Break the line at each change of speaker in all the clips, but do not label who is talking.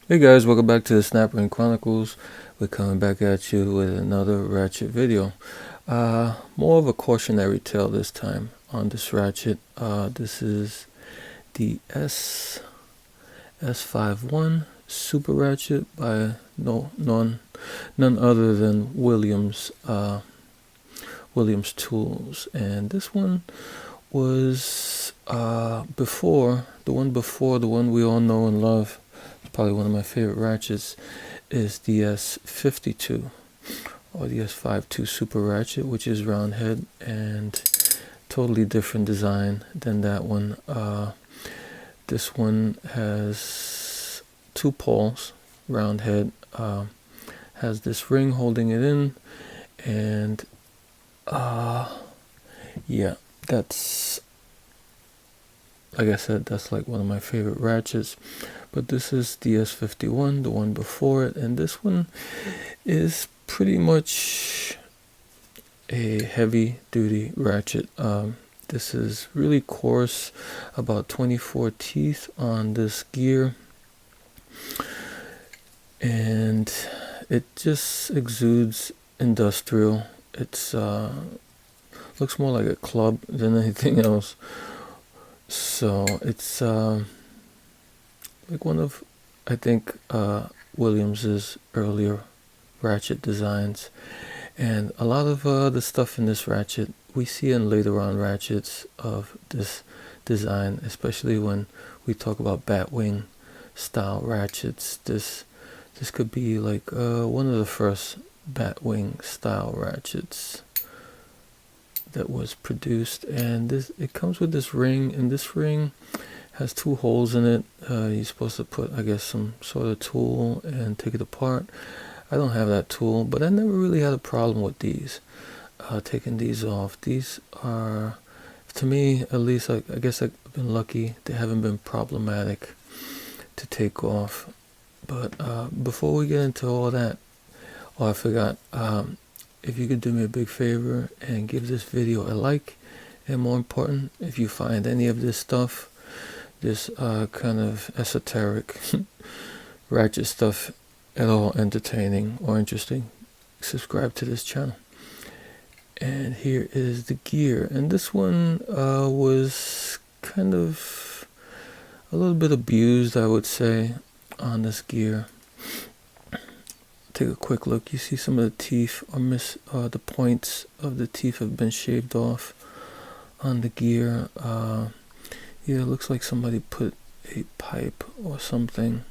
Hey guys, welcome back to the Snapper Chronicles. We're coming back at you with another ratchet video. More of a cautionary tale this time on this ratchet. This is the S-51 Super Ratchet by none other than Williams Tools, and this one was before the one we all know and love. Probably one of my favorite ratchets is the S-52 or the S-52 Super Ratchet, which is round head and totally different design than that one. This one has two poles, round head, has this ring holding it in, and yeah, that's, like I said, that's like one of my favorite ratchets. But this is the S-51, the one before it, and this one is pretty much a heavy duty ratchet. This is really coarse, about 24 teeth on this gear, and it just exudes industrial. It's looks more like a club than anything else. So it's like one of, I think, Williams's earlier ratchet designs, and a lot of the stuff in this ratchet we see in later on ratchets of this design, especially when we talk about Batwing style ratchets. This could be like one of the first Batwing style ratchets that was produced, and it comes with this ring, and this ring has two holes in it. You're supposed to put, I guess, some sort of tool and take it apart. I don't have that tool, but I never really had a problem with these, taking these off. These are, to me at least, I guess I've been lucky. They haven't been problematic to take off. But before we get into all that, I forgot, if you could do me a big favor and give this video a like, and more important, if you find any of this stuff, this kind of esoteric ratchet stuff at all entertaining or interesting, subscribe to this channel. And here is the gear, and this one was kind of a little bit abused, I would say, on this gear. Take a quick look. You see some of the teeth are the points of the teeth have been shaved off on the gear. Yeah, it looks like somebody put a pipe or something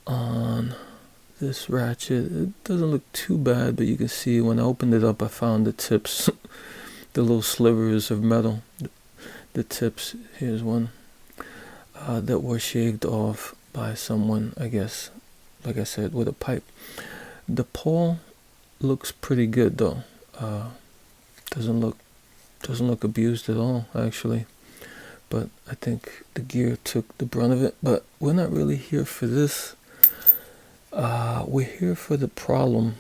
on this ratchet. It doesn't look too bad, but you can see when I opened it up, I found the tips, the little slivers of metal, the tips. Here's one that were shaved off by someone, I guess, like I said, with a pipe. The pole looks pretty good though. Doesn't look abused at all, actually. But I think the gear took the brunt of it. But we're not really here for this. We're here for the problem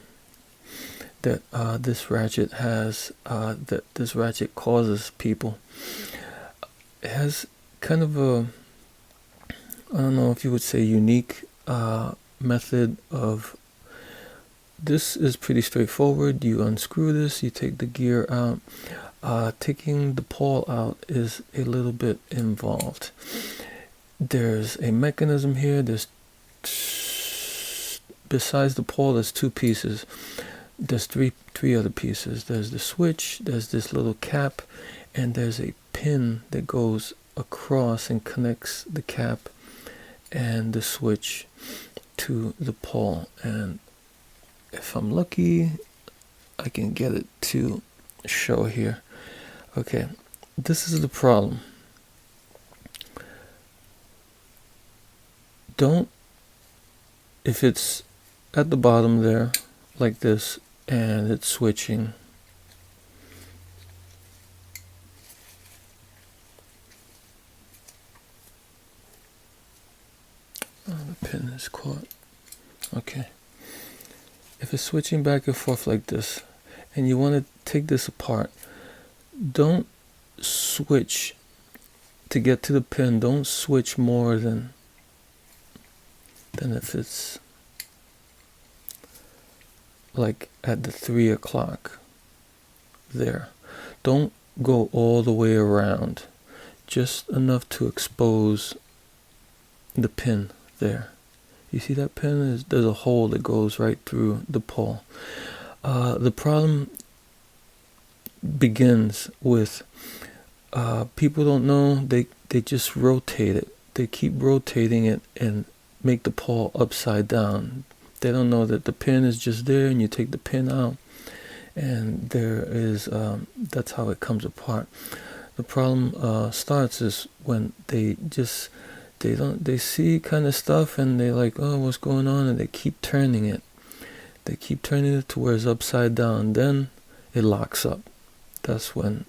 that this ratchet has, that this ratchet causes people. It has kind of a, I don't know if you would say, unique method of, this is pretty straightforward. You unscrew this, you take the gear out. Taking the pole out is a little bit involved. There's a mechanism here. There's, besides the pole, there's two pieces. There's three other pieces. There's the switch, there's this little cap, and there's a pin that goes across and connects the cap and the switch to the pole. And if I'm lucky, I can get it to show here. Okay, this is the problem. If it's at the bottom there like this and it's switching, the pin is caught. Okay, if it's switching back and forth like this and you want to take this apart, don't switch to get to the pin. Don't switch more than and if it's like at the 3 o'clock there, don't go all the way around, just enough to expose the pin there. You see that pin? There's a hole that goes right through the pole. The problem begins with people don't know, they just rotate it. They keep rotating it and make the pawl upside down. They don't know that the pin is just there, and you take the pin out, and there is that's how it comes apart. The problem starts is when they see kind of stuff, and they're like, oh, what's going on, and they keep turning it. They keep turning it to where it's upside down. Then it locks up. That's when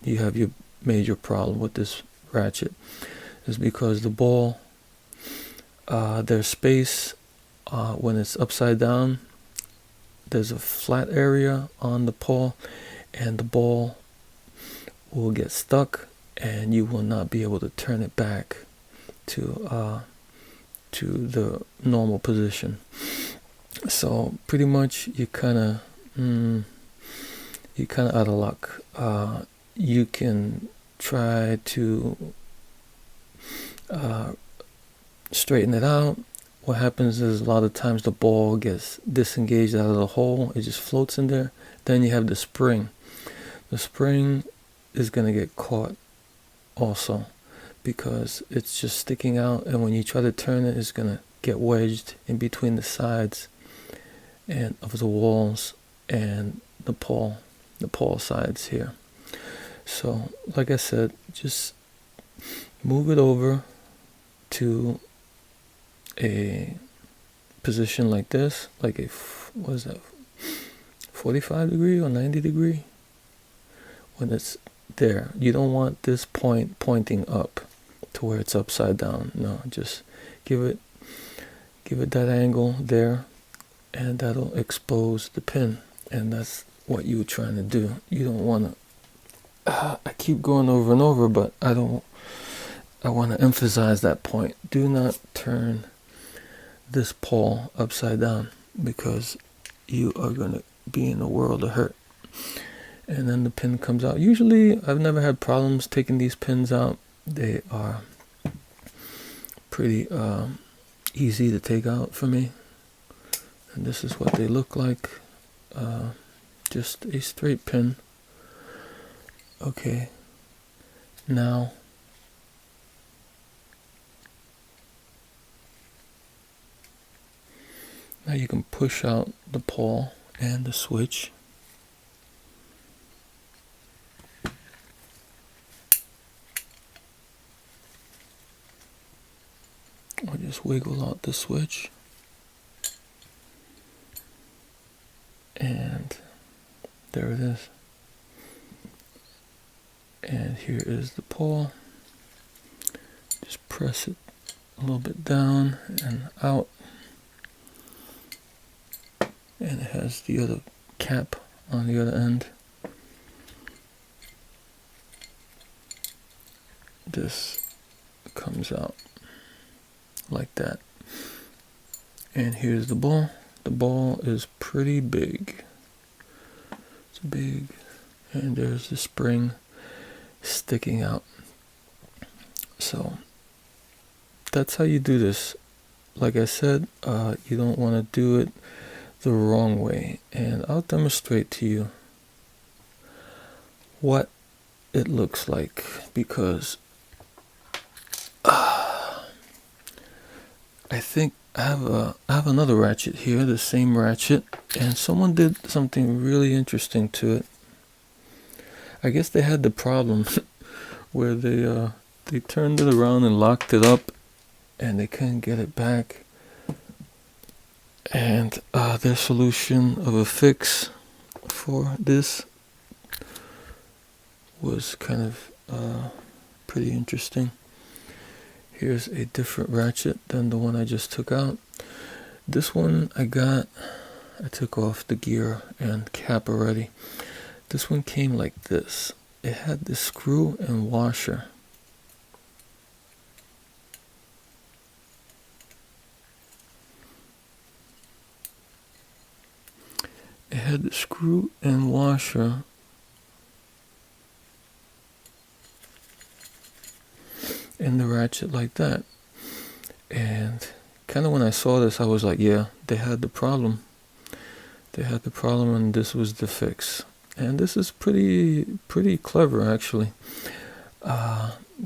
you have your major problem with this ratchet, is because the ball, there's space when it's upside down. There's a flat area on the pawl, and the ball will get stuck, and you will not be able to turn it back to the normal position. So pretty much you kind of out of luck. You can try to straighten it out. What happens is a lot of times the ball gets disengaged out of the hole. It just floats in there. Then you have the spring. The spring is going to get caught also, because it's just sticking out, and when you try to turn it, it's going to get wedged in between the sides and of the walls and the pawl sides here. So like I said, just move it over to a position like this, like a, what is that, 45 degree or 90 degree. When it's there, you don't want this point pointing up to where it's upside down. No, just give it that angle there, and that'll expose the pin. And that's what you're trying to do. You don't want to, I keep going over and over, but I want to emphasize that point. Do not turn this pawl upside down, because you are going to be in a world of hurt. And then the pin comes out. Usually, I've never had problems taking these pins out. They are pretty easy to take out for me. And this is what they look like. Just a straight pin. Okay. Now you can push out the pawl and the switch. Or just wiggle out the switch. And there it is. And here is the pawl. Just press it a little bit down and out. And it has the other cap on the other end. This comes out like that. And here's the ball. The ball is pretty big. It's big. And there's the spring sticking out. So that's how you do this. Like I said, you don't want to do it the wrong way. And I'll demonstrate to you what it looks like, because I think I have another ratchet here, the same ratchet, and someone did something really interesting to it. I guess they had the problem where they turned it around and locked it up, and they couldn't get it back. And their solution of a fix for this was kind of pretty interesting. Here's a different ratchet than the one I just took out. This one I took off the gear and cap already. This one came like this. It had this screw and washer. had the screw and washer in the ratchet like that. And kind of when I saw this, I was like, yeah, they had the problem. They had the problem, and this was the fix. And this is pretty clever, actually.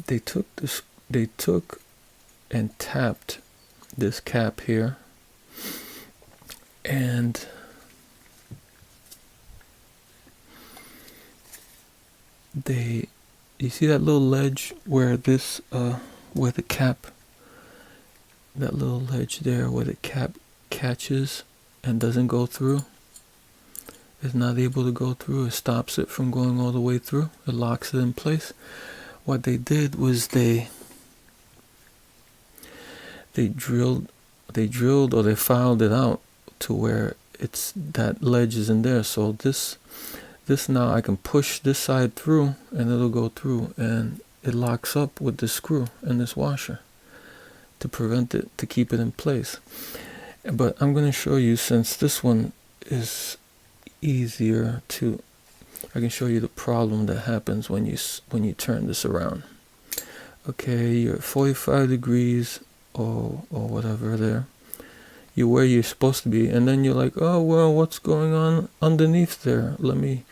They took and tapped this cap here, and you see that little ledge where this where the cap, that little ledge there where the cap catches and doesn't go through, is not able to go through. It stops it from going all the way through. It locks it in place. What they did was they drilled or they filed it out to where it's that ledge is in there. So this now I can push this side through and it'll go through, and it locks up with this screw and this washer to prevent it, to keep it in place. But I'm going to show you, since this one is easier to, I can show you the problem that happens when you turn this around. Okay, you're at 45 degrees or whatever there. You're where you're supposed to be, and then you're like, oh well, what's going on underneath there? Let me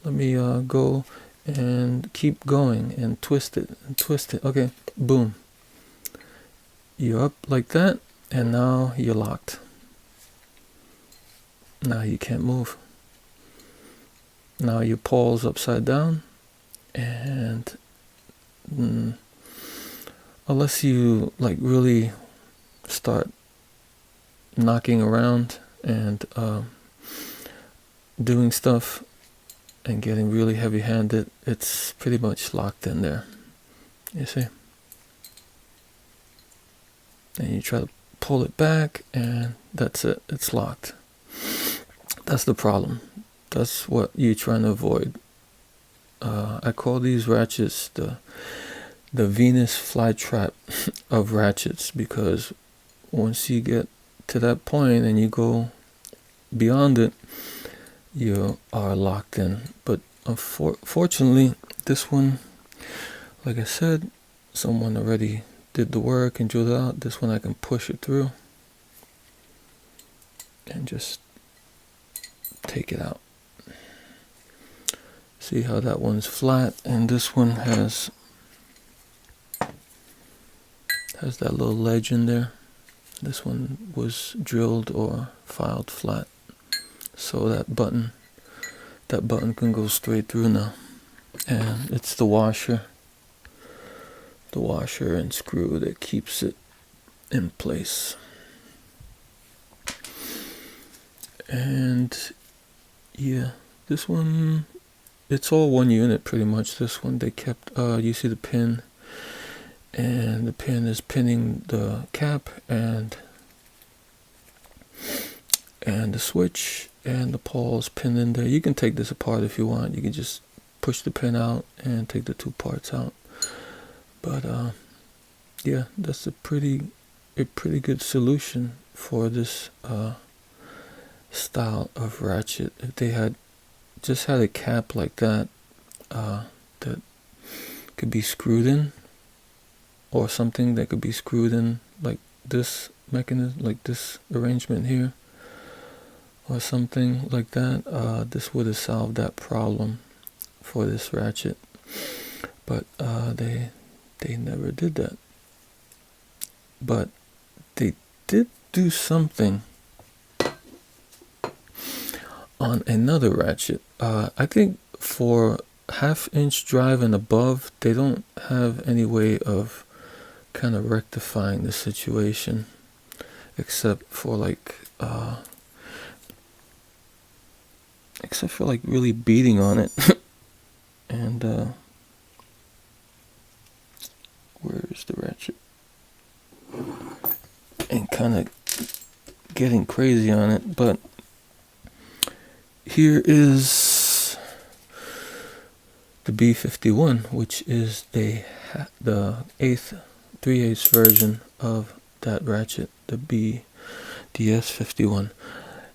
go and keep going and twist it and twist it. Okay, boom. You're up like that, and now you're locked. Now you can't move. Now your paw's upside down, and unless you like really start knocking around and doing stuff and getting really heavy-handed, it's pretty much locked in there. You see? And you try to pull it back, and that's it. It's locked. That's the problem. That's what you're trying to avoid. I call these ratchets the Venus flytrap of ratchets, because once you get to that point and you go beyond it, you are locked in. But unfortunately, this one, like I said, someone already did the work and drilled it out. This one I can push it through and just take it out. See how that one's flat, and this one has that little ledge in there. This one was drilled or filed flat, so that button can go straight through now. And it's the washer and screw that keeps it in place. And yeah, this one, it's all one unit pretty much. This one they kept, you see the pin, and the pin is pinning the cap and the switch, and the paw's pinned in there. You can take this apart if you want. You can just push the pin out and take the two parts out. But yeah, that's a pretty good solution for this style of ratchet. If they had just had a cap like that that could be screwed in, or something that could be screwed in like this mechanism, like this arrangement here, or something like that, this would have solved that problem for this ratchet. But they never did that. But they did do something on another ratchet. I think for 1/2-inch drive and above, they don't have any way of kind of rectifying the situation, except for like really beating on it. And where is the ratchet? And kind of getting crazy on it. But here is the B-51, which is the 3/8 version of that ratchet, the S-51.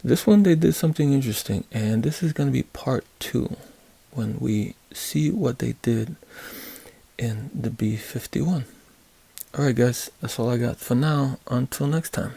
This one they did something interesting, and this is going to be part 2 when we see what they did in the B-51. Alright guys, that's all I got for now. Until next time.